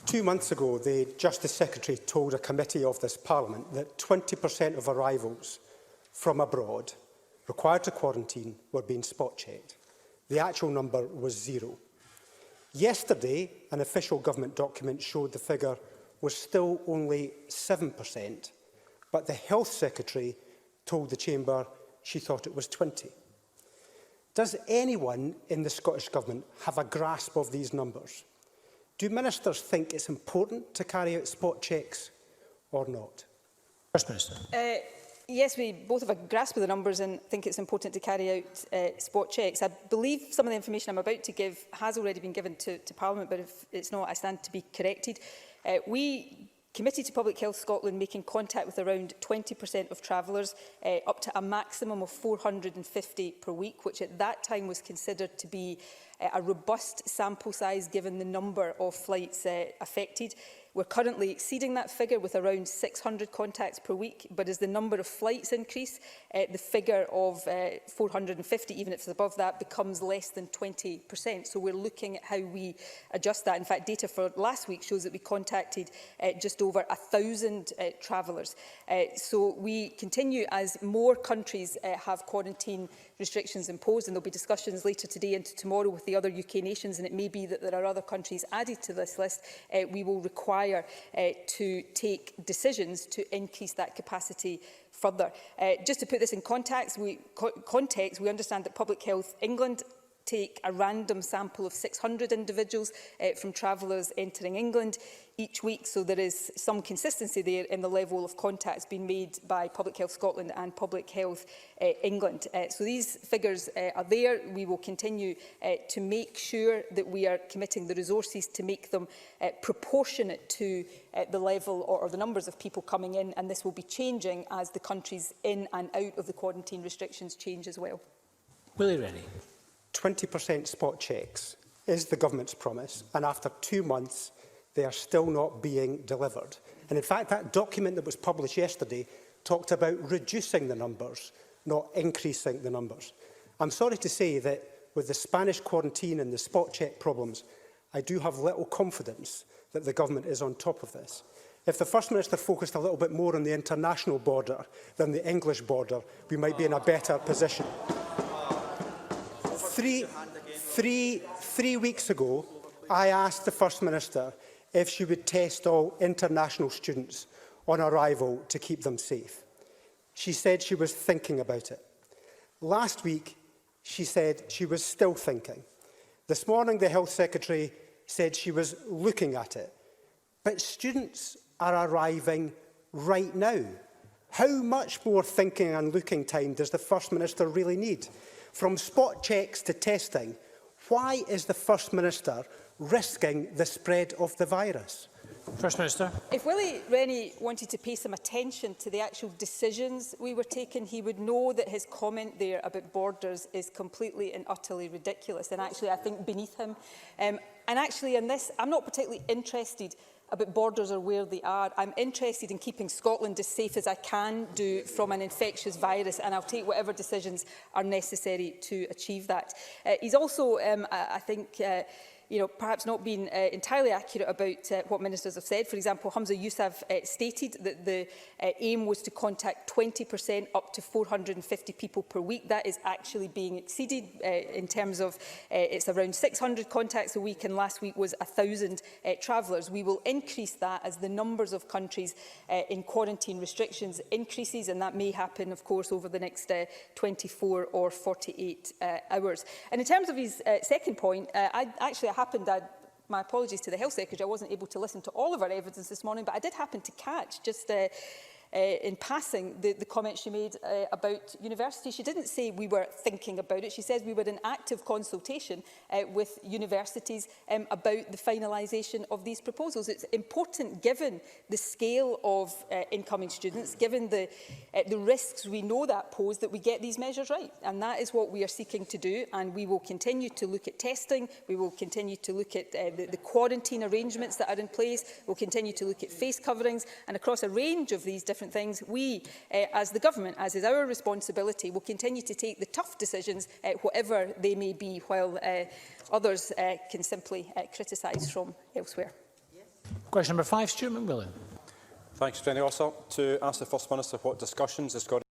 2 months ago, the Justice Secretary told a committee of this Parliament that 20% of arrivals from abroad required to quarantine were being spot-checked. The actual number was 0. Yesterday, an official government document showed the figure was still only 7%, but the Health Secretary told the Chamber she thought it was 20. Does anyone in the Scottish Government have a grasp of these numbers? Do ministers think it's important to carry out spot checks or not? First Minister. Yes, we both have a grasp of the numbers and think it's important to carry out spot checks. I believe some of the information I'm about to give has already been given to Parliament, but if it's not, I stand to be corrected. We committed to Public Health Scotland making contact with around 20% of travellers, up to a maximum of 450 per week, which at that time was considered to be a robust sample size given the number of flights affected. We're currently exceeding that figure with around 600 contacts per week, but as the number of flights increase, the figure of 450, even if it's above that, becomes less than 20%. So we're looking at how we adjust that. In fact, data for last week shows that we contacted just over 1,000 travellers. So we continue as more countries have quarantine restrictions imposed, and there'll be discussions later today and tomorrow with the other UK nations, and it may be that there are other countries added to this list. We will require to take decisions to increase that capacity further. Just to put this in context, we understand that Public Health England take a random sample of 600 individuals from travellers entering England each week, so there is some consistency there in the level of contacts being made by Public Health Scotland and Public Health England. So these figures are there. We will continue to make sure that we are committing the resources to make them proportionate to the level or the numbers of people coming in, and this will be changing as the countries in and out of the quarantine restrictions change as well. Willie Rennie. 20% spot checks is the government's promise, and after 2 months, they are still not being delivered. And in fact, that document that was published yesterday talked about reducing the numbers, not increasing the numbers. I'm sorry to say that with the Spanish quarantine and the spot check problems, I do have little confidence that the government is on top of this. If the First Minister focused a little bit more on the international border than the English border, we might be in a better position. Three weeks ago, I asked the First Minister if she would test all international students on arrival to keep them safe. She said she was thinking about it. Last week, she said she was still thinking. This morning, the Health Secretary said she was looking at it. But students are arriving right now. How much more thinking and looking time does the First Minister really need? From spot checks to testing, why is the First Minister risking the spread of the virus? First Minister. If Willie Rennie wanted to pay some attention to the actual decisions we were taking, he would know that his comment there about borders is completely and utterly ridiculous, and actually I think beneath him. And actually in this, I'm not particularly interested about borders or where they are. I'm interested in keeping Scotland as safe as I can do from an infectious virus, and I'll take whatever decisions are necessary to achieve that. He's also, I think, perhaps not been entirely accurate about what ministers have said. For example, Humza Yousaf stated that the aim was to contact 20% up to 450 people per week. That is actually being exceeded in terms of it's around 600 contacts a week, and last week was 1,000 travellers. We will increase that as the numbers of countries in quarantine restrictions increases, and that may happen, of course, over the next 24 or 48 hours. And in terms of his second point, my apologies to the Health Secretary, I wasn't able to listen to all of our evidence this morning, but I did happen to catch just in passing the comment she made about universities. She didn't say we were thinking about it. She says we were in active consultation with universities about the finalisation of these proposals. It's important, given the scale of incoming students, given the risks we know that pose, that we get these measures right. And that is what we are seeking to do. And we will continue to look at testing. We will continue to look at the quarantine arrangements that are in place. We'll continue to look at face coverings. And across a range of these different things, we, as the government, as is our responsibility, will continue to take the tough decisions, whatever they may be, while others can simply criticise from elsewhere. Question number 5, Stuart McMillan. Thanks, Presiding Officer. To ask the First Minister what discussions the Scottish